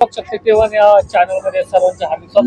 शक्ती केवळ या चॅनल मध्ये सर्वांचे हार्दिक स्वागत.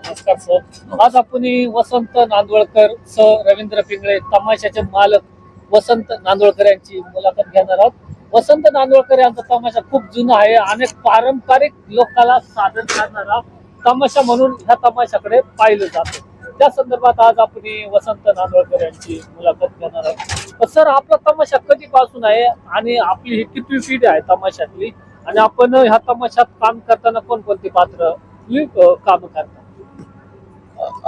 नमस्कार सर. आज आपण वसंत नांदवळकर सर रवींद्र पिंगळे तमाशाचे मालक वसंत नांदवळकर यांची मुलाखत घेणार आहोत. वसंत नांदवळकर यांचा तमाशा खूप जुना आहे. अनेक पारंपरिक लोकांना सादर करणारा तमाशा म्हणून ह्या तमाशाकडे पाहिलं जातं. त्या संदर्भात आज आपण वसंत नांदवळकर यांची मुलाखत घेणार आहोत. सर, आपला तमाशा कधीपासून आहे आणि आपली ही कितवी पिढी आहे तमाशातली, आणि आपण ह्या तमाशात काम करताना कोणकोणती पात्र काम करता?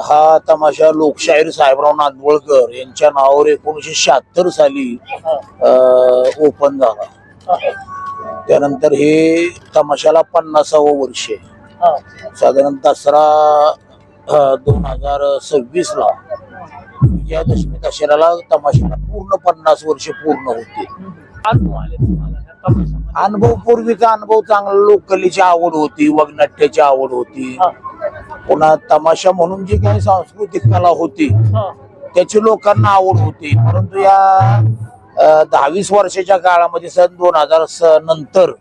हा तमाशा लोकशाहीर साहेबराव नांदवळकर यांच्या नावावर 1976 साली ओपन झाला. त्यानंतर हे तमाशाला 50वं वर्ष आहे. साधारण दसरा 2026 ला विजयादशमी दसऱ्याला तमाशाला पूर्ण 50 वर्ष पूर्ण होते. अनुभव आले तुम्हाला ह्या तमाशामध्ये? अनुभव, पूर्वीचा अनुभव चांगला. लोककलेची आवड होती, वगनाट्याची आवड होती. पुन्हा तमाशा म्हणून जी काही सांस्कृतिक कला होती त्याची लोकांना आवड होती. परंतु या 10-20 वर्षाच्या काळामध्ये सन 2000 नंतर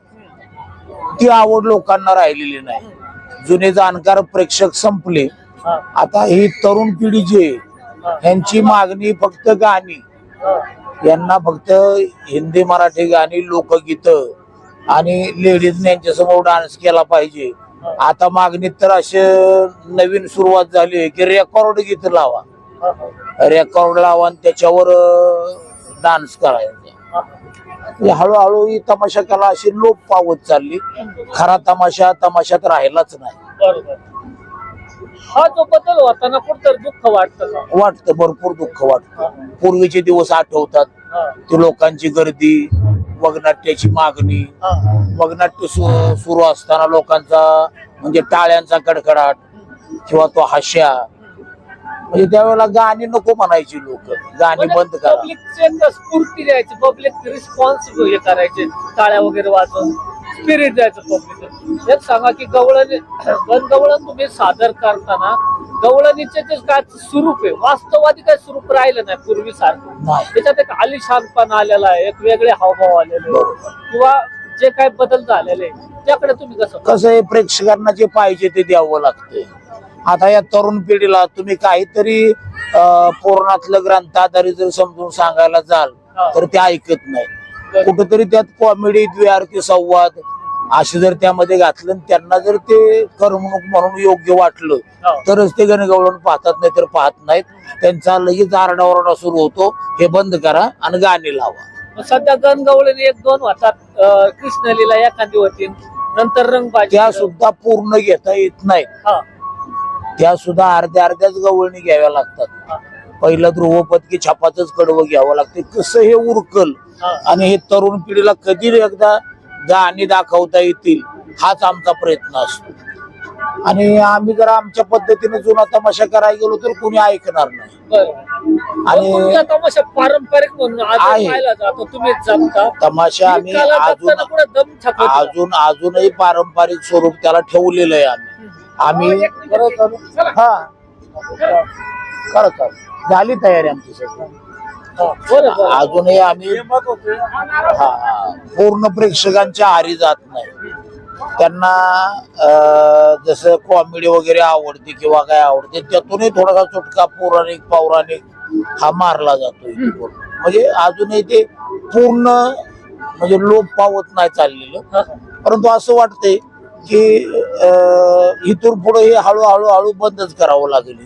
ती आवड लोकांना राहिलेली नाही. जुने जाणकार प्रेक्षक संपले. आता ही तरुण पिढी जी आहे यांची मागणी फक्त गाणी, यांना फक्त हिंदी मराठी गाणी, लोकगीत आणि लेडीज यांच्या समोर डान्स केला पाहिजे. आता मागणीत तर असे नवीन सुरुवात झाली की रेकॉर्ड गीत लावा, रेकॉर्ड लावा आणि त्याच्यावर डान्स करायचा. हळूहळू ही तमाशा कला अशी लोप पावत चालली. खरा तमाशा तमाशात राहिलाच नाही. बरोबर. हा जो बदल होताना कुठतर दुःख वाटतं, भरपूर दुःख वाटतं. पूर्वीचे दिवस आठवतात. ती लोकांची गर्दी, वगनाट्याची मागणी, वगनाट्य सुरू असताना लोकांचा म्हणजे टाळ्यांचा कडकडाट किंवा तो हास्या. म्हणजे त्यावेळेला गाणी नको म्हणायची लोक, गाणी बंद करा. पब्लिक स्फूर्ती द्यायची, पब्लिक रिस्पॉन्स हे करायचे, टाळ्या वगैरे वाजवून स्पिरिट द्यायचं पब्लिक. एक सांगा की गवळण तुम्ही सादर करताना गवळणीचे जे काय स्वरूप आहे, वास्तववादी काय स्वरूप राहिलं नाही पूर्वीसारखं. त्याच्यात एक आलिशानपणा आलेला आहे, एक वेगळे हावभाव आलेले किंवा जे काय बदल झालेले त्याकडे तुम्ही कसं आहे, प्रेक्षकांना जे पाहिजे ते द्यावं लागतंय. आता या तरुण पिढीला तुम्ही काहीतरी पुराणातलं ग्रंथाधारी जर समजून सांगायला जाल तर ते ऐकत नाही. कुठेतरी त्यात कॉमेडी, द्व्यार्थी संवाद असे जर त्यामध्ये घातलं, त्यांना जर ते करमणूक म्हणून योग्य वाटलं तरच ते गणगवळण पाहतात, नाही तर पाहत नाहीत. त्यांचा लगेच आरडाओरडा सुरू होतो, हे बंद करा आणि गाणी लावा. सध्या गणगवळण 1-2 होतात, कृष्णलीला एखादी होती, नंतर रंगबाजी, त्या सुद्धा पूर्ण घेता येत नाही. त्या सुद्धा अर्ध्याच गवळणी घ्याव्या लागतात. पहिलं ध्रुवपद की छापाच कडवं घ्यावं लागते. कसं हे उरकल आणि हे तरुण पिढीला कधी एकदा गाणी दाखवता येतील हाच आमचा प्रयत्न असतो. आणि आम्ही जर आमच्या पद्धतीने जुना तमाशा करायला गेलो तर कोणी ऐकणार नाही. आणि तमाशा पारंपरिक म्हणून तुम्ही तमाशा आम्ही अजूनही पारंपरिक स्वरूप त्याला ठेवलेलं आहे. आम्ही करत झाली तयारी आमची सगळी. अजूनही आम्ही पूर्ण प्रेक्षकांच्या आहारी जात नाही. त्यांना जसं कॉमेडी वगैरे आवडते किंवा काय आवडते त्यातूनही थोडासा चुटका पौराणिक हा मारला जातो. म्हणजे अजूनही ते पूर्ण म्हणजे लोप पावत नाही चाललेलं. परंतु असं वाटतंय की इथून पुढे हे हळूहळू बंदच करावं लागेल.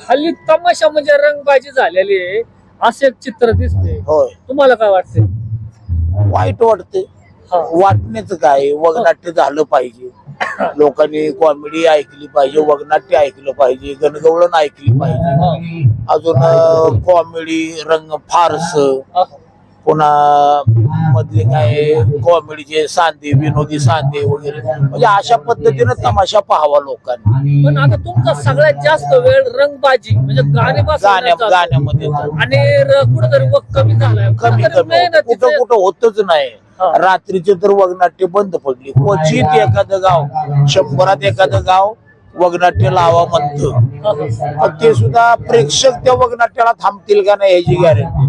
हल्ली तमाशा म्हणजे रंगबाजी झालेली आहे असं एक चित्र दिसते. होय, तुम्हाला काय वाटते? वाईट वाटते. वाटण्याचं काय, वगनाट्य झालं पाहिजे. लोकांनी कॉमेडी ऐकली पाहिजे, वगनाट्य ऐकलं पाहिजे, गणगवळण ऐकली पाहिजे. अजून कॉमेडी, रंग, फारस, पुन्हा मधले काय कॉमेडीचे सांधे, विनोदी सांधे वगैरे, म्हणजे अशा पद्धतीने तमाशा पाहावा लोकांनी. पण आता तुमचा सगळ्यात जास्त वेळ रंगबाजी म्हणजे गाण्यामध्ये आणि कुठेतरी कमी झालाय. कुठं होतच नाही. रात्रीचे तर वगनाट्य बंद पडली. क्वचित एखादं गाव, 100त एखादं गाव वगनाट्य लावा म्हणतं. ते सुद्धा प्रेक्षक त्या वगनाट्याला थांबतील का नाही याची गॅरंटी.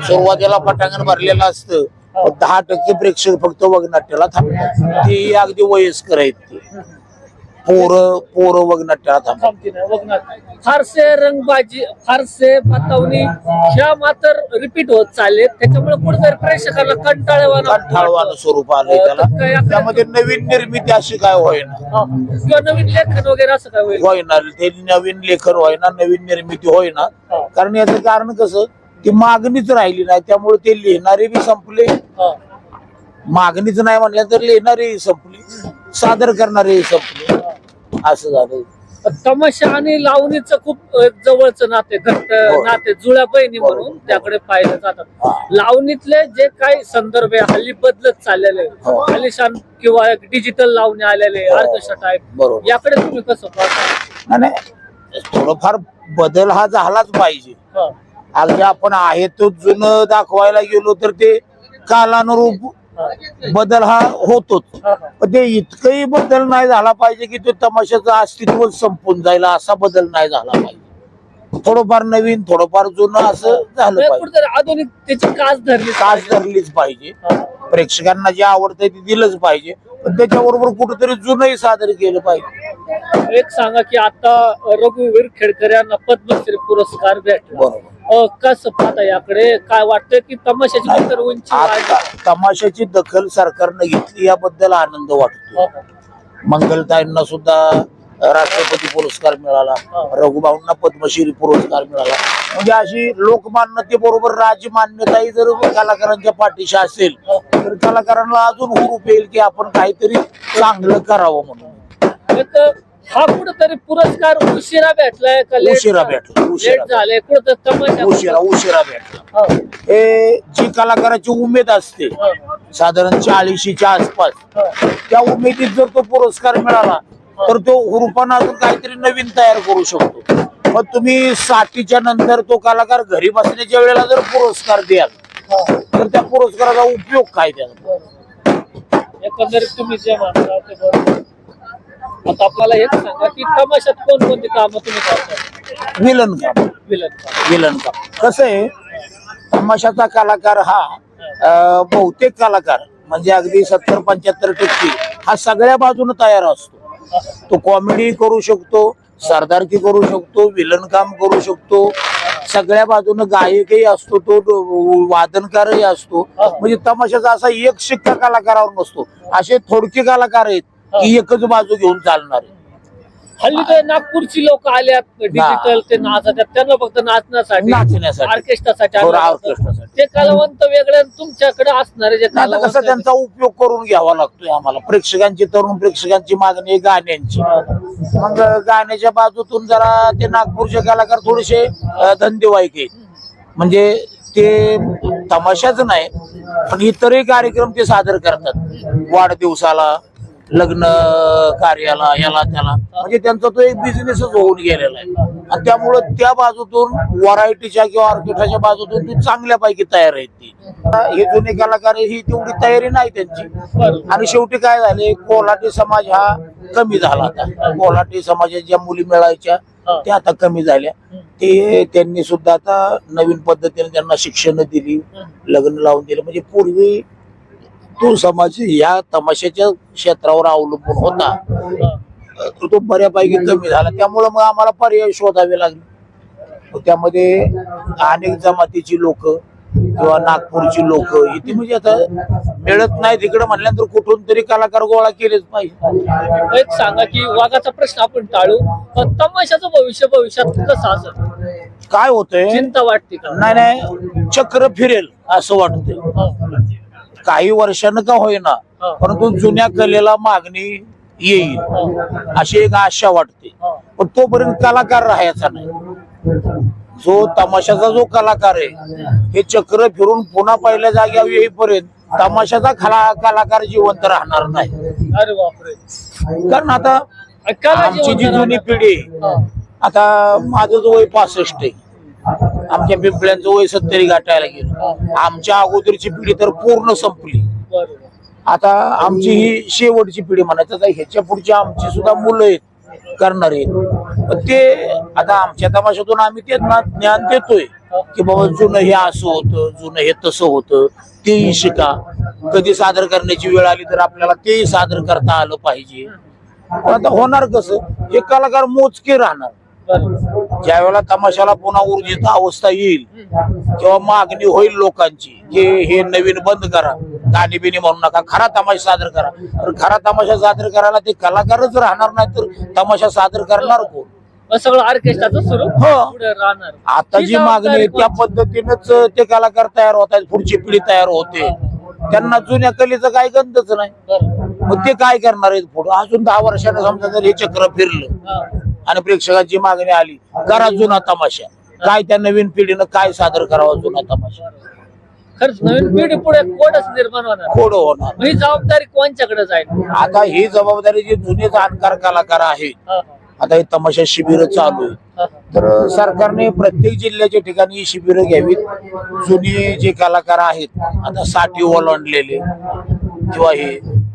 सुरुवातीला पटांगण भरलेलं असतं, पण 10% प्रेक्षक फक्त वगनाट्याला थांबतात. ते अगदी वयस्कर आहेत ते पोरं वगनाट्याला थांबतात. थांबती नाही बघणार. फारसे रंगबाजी फारसे बतावणी ह्या मात्र रिपीट होत चालले, त्याच्यामुळे कुठेतरी प्रेक्षकाला कंटाळवाणं स्वरूप आलंय त्याला. त्यामध्ये नवीन निर्मिती अशी काय होईना किंवा नवीन लेखन वगैरे असं काय होईल होईना, ते नवीन लेखन होईना, नवीन निर्मिती होईना. कारण याचं कारण कसं, ती मागणीच राहिली नाही, त्यामुळे ते लिहिणारे बी संपले. मागणीच नाही म्हणल्या तर लिहिणारे संपले, सादर करणारे संपले, असं झालं. तमाशा आणि लावणीचं खूप जवळचं नाते, घट्ट नाते, जुळ्या बहिणी म्हणून त्याकडे पाहिलं जातात. लावणीतले जे काही संदर्भ आहे हल्ली बदलत चाललेले, आलिशान किंवा डिजिटल लावणी आलेले, ऑर्केस्ट्रा टाईप, याकडे तुम्ही कसं पाहता? नाही, थोडंफार बदल हा झालाच पाहिजे. अगदी आपण आहे तो जुनं दाखवायला गेलो तर ते कालानुरूप बदल हा होतोच, पण ते इतकही बदल नाही झाला पाहिजे की तो तमाशाचं अस्तित्व संपून जाईल, असा बदल नाही झाला पाहिजे. थोडंफार नवीन, थोडंफार जुनं असं झालं पाहिजे. आधुनिकतेची कास धरलीच पाहिजे. प्रेक्षकांना जे आवडतंय ते दिलंच पाहिजे, पण त्याच्याबरोबर कुठेतरी जुनही सादर केलं पाहिजे. एक सांगा की आता रघुवीर खेडकर यांना पद्मश्री पुरस्कार भेटला, बरोबर. कसं पाहता याकडे? काय वाटतं की तमाशाची उंची तमाशाची दखल सरकारनं घेतली याबद्दल आनंद वाटतो. मंगलताईंना सुद्धा राष्ट्रपती पुरस्कार मिळाला, रघुभाऊंना पद्मश्री पुरस्कार मिळाला. म्हणजे अशी लोकमान्यते बरोबर राजमान्यताही जर कलाकारांच्या पाठीशी असेल तर कलाकारांना अजून हुरूप येईल की आपण काहीतरी चांगलं करावं म्हणून. हा कुठेतरी पुरस्कार उशिरा भेटलाय का? उशिरा भेटला, उशिरा भेटला. हे जी कलाकाराची उमेद असते साधारण 40च्या आसपास, त्या उमेदीत जर तो पुरस्कार मिळाला तर तो हुरूपानं अजून काहीतरी नवीन तयार करू शकतो. मग तुम्ही 60च्या नंतर तो कलाकार घरी बसण्याच्या वेळेला जर पुरस्कार द्याल तर त्या पुरस्काराचा उपयोग काय त्याला? एकंदरीत तुम्ही जे म्हणता ते बरोबर. आता आपल्याला हेच सांगा की तमाशात कोणकोणती कामं तुम्ही करता? विलन काम कसं आहे, तमाशाचा कलाकार हा बहुतेक कलाकार म्हणजे अगदी 70-75% हा सगळ्या बाजूने तयार असतो. तो कॉमेडी करू शकतो, सरदारकी करू शकतो, विलन काम करू शकतो, सगळ्या बाजूने गायकही असतो, तो वादनकारही असतो. म्हणजे तमाशाचा असा एक शिक्का कलाकारावर नसतो. असे थोडके कलाकार आहेत की एकच बाजू घेऊन चालणारे. हल्ली तर नागपूरची लोक आल्यात डिजिटल, ते नाचतात, त्यांना फक्त नाचण्यासाठी, ऑर्केस्ट्रासाठी, ते कलावंत वेगळे तुमच्याकडे असणारे जे कसा त्यांचा उपयोग करून घ्यावा लागतोय आम्हाला. प्रेक्षकांची, तरुण प्रेक्षकांची मागणी गाण्यांची, मग गाण्याच्या बाजूतून जरा ते नागपूरचे कलाकार थोडेसे धंदेवाईक आहेत. म्हणजे ते तमाशाच नाही पण इतरही कार्यक्रम ते सादर करतात, वाढदिवसाला, लग्न कार्याला, याला त्याला. म्हणजे त्यांचा तो एक बिझनेसच होऊन गेलेला आहे. आणि त्यामुळे त्या बाजूतून व्हरायटीच्या किंवा ऑर्केस्ट्राच्या बाजूतून ती चांगल्यापैकी तयार आहेत. ती हे जुने कलाकार ही तेवढी तयारी नाही त्यांची. आणि शेवटी काय झाले, कोल्हाटी समाज हा कमी झाला. आता कोल्हाटी समाजाच्या ज्या मुली मिळायच्या त्या आता कमी झाल्या. ते त्यांनी सुद्धा आता नवीन पद्धतीने त्यांना शिक्षण दिली, लग्न लावून दिलं. म्हणजे पूर्वी तो समाज या तमाशाच्या क्षेत्रावर अवलंबून होता, तर तो बऱ्यापैकी कमी झाला. त्यामुळे मग आम्हाला पर्याय शोधावे लागले. त्यामध्ये अनेक जमातीची लोक किंवा नागपूरची लोक इथे म्हणजे आता मिळत नाही तिकडे म्हणल्यानंतर कुठून तरी कलाकार गोळा केलेच पाहिजे. एक सांगा की वाघाचा प्रश्न आपण टाळू, पण तमाशाचं भविष्यात कसं असेल? काय होतंय, चिंता वाटते का? नाही, चक्र फिरेल असं वाटतंय. काही वर्षानं का होईना परंतु जुन्या कलेला मागणी येईल अशी एक आशा वाटते. पण तोपर्यंत कलाकार राहायचा नाही. जो तमाशाचा जो कलाकार आहे हे चक्र फिरून पुन्हा पहिल्या जाग्यावर येईपर्यंत तमाशाचा कलाकार जिवंत राहणार नाही. अरे बापरे. कारण आता आमची जी जुनी पिढी, आता माझं जो वय 65 आहे, आमच्या पिंपळ्यांचं वय 70 गाठायला गेलं. आमच्या अगोदरची पिढी तर पूर्ण संपली. आता आमची ही शेवटची पिढी म्हणायचं. आता ह्याच्या पुढची आमची सुद्धा मुलं आहेत करणारे. ते आता आमच्या तमाशातून आम्ही ते ज्ञान देतोय, की बाबा जुनं हे असं होतं, जुनं हे तसं होतं, तेही शिका. कधी सादर करण्याची वेळ आली तर आपल्याला तेही सादर करता आलं पाहिजे. पण आता होणार कसं, हे कलाकार मोजके राहणार. बरोबर. ज्या वेळेला तमाशाला पुन्हा ऊर्जित अवस्था येईल किंवा मागणी होईल लोकांची की हे नवीन बंद करा, गाणी बिनी म्हणू नका, खरा तमाशा सादर करा. तर खरा तमाशा सादर करायला ते कलाकारच राहणार नाही तर तमाशा सादर करणार कोण? सगळं ऑर्केस्ट्राचं सुरू हो. पुढे राहणार. आता जी मागणी आहे त्या पद्धतीनेच ते कलाकार तयार होत आहेत, पुढची पिढी तयार होते. त्यांना जुन्या कलेचं काही गंधच नाही. बरोबर. मग ते काय करणार आहेत पुढे? अजून 10 वर्षाने समजा जर हे चक्र फिरलं आणि प्रेक्षकांची मागणी आली, करा जुना तमाशा, काय त्या नवीन पिढीनं काय सादर करावा जुना तमाशा? खरंच नवीन पिढी पुढे कोडच निर्माण होणार. खोड होणार. ही जबाबदारी कोणच्याकडे जाईल? आता ही जबाबदारी जे जुने जाणकार कलाकार आहेत, आता हे तमाशा शिबिर चालू आहे, तर सरकारने प्रत्येक जिल्ह्याच्या ठिकाणी ही शिबिरं घ्यावीत. जुने जे कलाकार आहेत आता 60 ओलांडलेले किंवा हे,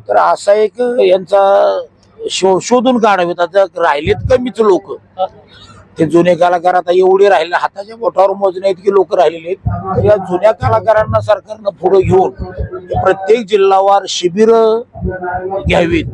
तर असा एक यांचा शोधून काढावेत. आता राहिलेत कमीच लोक, ते जुने कलाकार आता एवढे राहिले, हाताच्या बोटावर मोजण्या इतके लोक राहिलेले आहेत. तर या जुन्या कलाकारांना सरकारनं पुढे घेऊन प्रत्येक जिल्हावार शिबिर घ्यावीत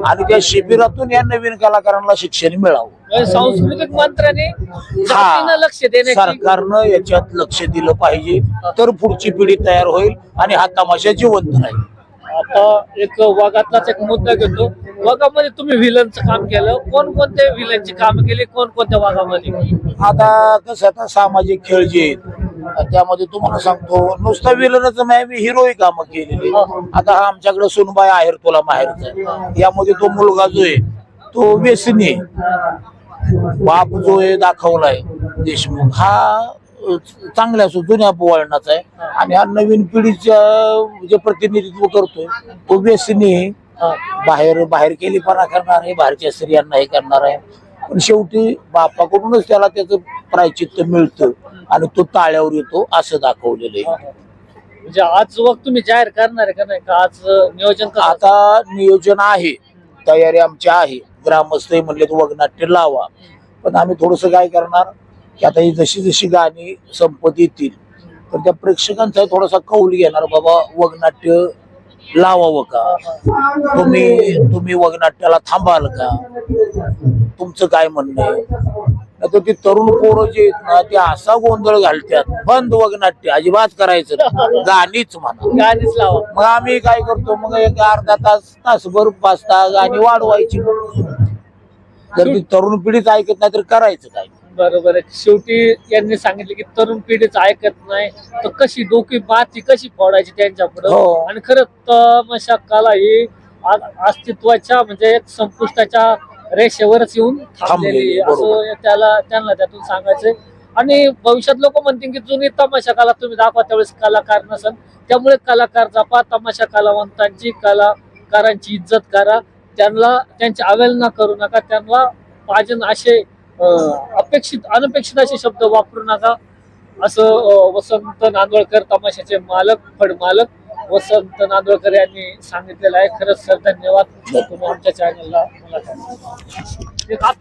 आणि त्या शिबिरातून या नवीन कलाकारांना शिक्षण मिळावं. सांस्कृतिक मंत्र्याने जातीनं लक्ष देण्याची, सरकारनं याच्यात लक्ष दिलं पाहिजे, तर पुढची पिढी तयार होईल आणि हा तमाशा जिवंत राहील. आता एक वाघातलाच एक मुद्दा घेतो. वाघामध्ये तुम्ही व्हिलनचं काम केलं, कोणकोणते व्हिलनची काम केली, कोणकोणत्या वाघामध्ये? आता कसं, आता सामाजिक खेळ जे आहेत त्यामध्ये तुम्हाला सांगतो, नुसतं विलनच नाही, मी हिरोही कामं केलेली. आता हा आमच्याकडे सुनबाई आहेर तुला माहेरचा आहे, यामध्ये तो मुलगा जो आहे तो व्यसनी आहे. बाप जो आहे दाखवलाय देशमुख, हा चांगल्या जुन्या वळणाचा आहे आणि हा नवीन पिढीच्या जे प्रतिनिधित्व करतोय तो व्यसनी आहे. बाहेर केलीपणा करणार आहे, बाहेरच्या स्त्रियांना हे करणार आहे. पण शेवटी बापाकडूनच त्याला त्याचं प्रायचित्त मिळतं आणि तो ताळ्यावर येतो असं दाखवलेलं आहे. म्हणजे आज वक्त तुम्ही जाहीर करणार आहे का नाही का? आज नियोजन कसं? आता नियोजन आहे, तयारी आमची आहे. ग्रामस्थ म्हणले तो वगनाट्य लावा, पण आम्ही थोडस काय करणार की आता ही जशी जशी गाणी संपत येतील तर त्या प्रेक्षकांचा थोडासा कौल घेणार, बाबा वगनाट्य लावावं का, तुम्ही वगनाट्याला थांबाल का, तुमचं काय म्हणणं आहे? तर ती तरुण पोरं जे आहेत ना, ते असा गोंधळ घालतात, बंद वगनाट्य अजिबात करायचं नाही, गाणीच म्हणा, गाणीच लावा. मग आम्ही काय करतो, मग एक अर्धा तासभर 5 तास गाणी वाढवायची. जर ती तरुण पिढीच ऐकत नाही तर करायचं काय? बरोबर आहे. शेवटी यांनी सांगितले की तरुण पिढीच ऐकत नाही, तर कशी डोकी माती कशी फोडायची त्यांच्या पुढे. हो. आणि खरंच तमाशा कला ही अस्तित्वाच्या म्हणजे एक संपुष्टाच्या रेषेवरच येऊन थांबलेली असं त्यांना त्यातून सांगायचंय. आणि भविष्यात लोक म्हणतील की जुनी तमाशा कला तुम्ही दाखवा, त्यावेळेस कलाकार नसन, त्यामुळे कलाकार जपा, तमाशा कलावंतांची कलाकारांची इज्जत करा, त्यांना त्यांची अवहेलना करू नका, त्यांना पाजन असे अनपेक्षित असे शब्द वापरू नका, असं वसंत नांदवळकर तमाशाचे फडमालक वसंत नांदवळकर यांनी सांगितलेलं आहे. खरंच सर धन्यवाद तुम्ही आमच्या चॅनलला मला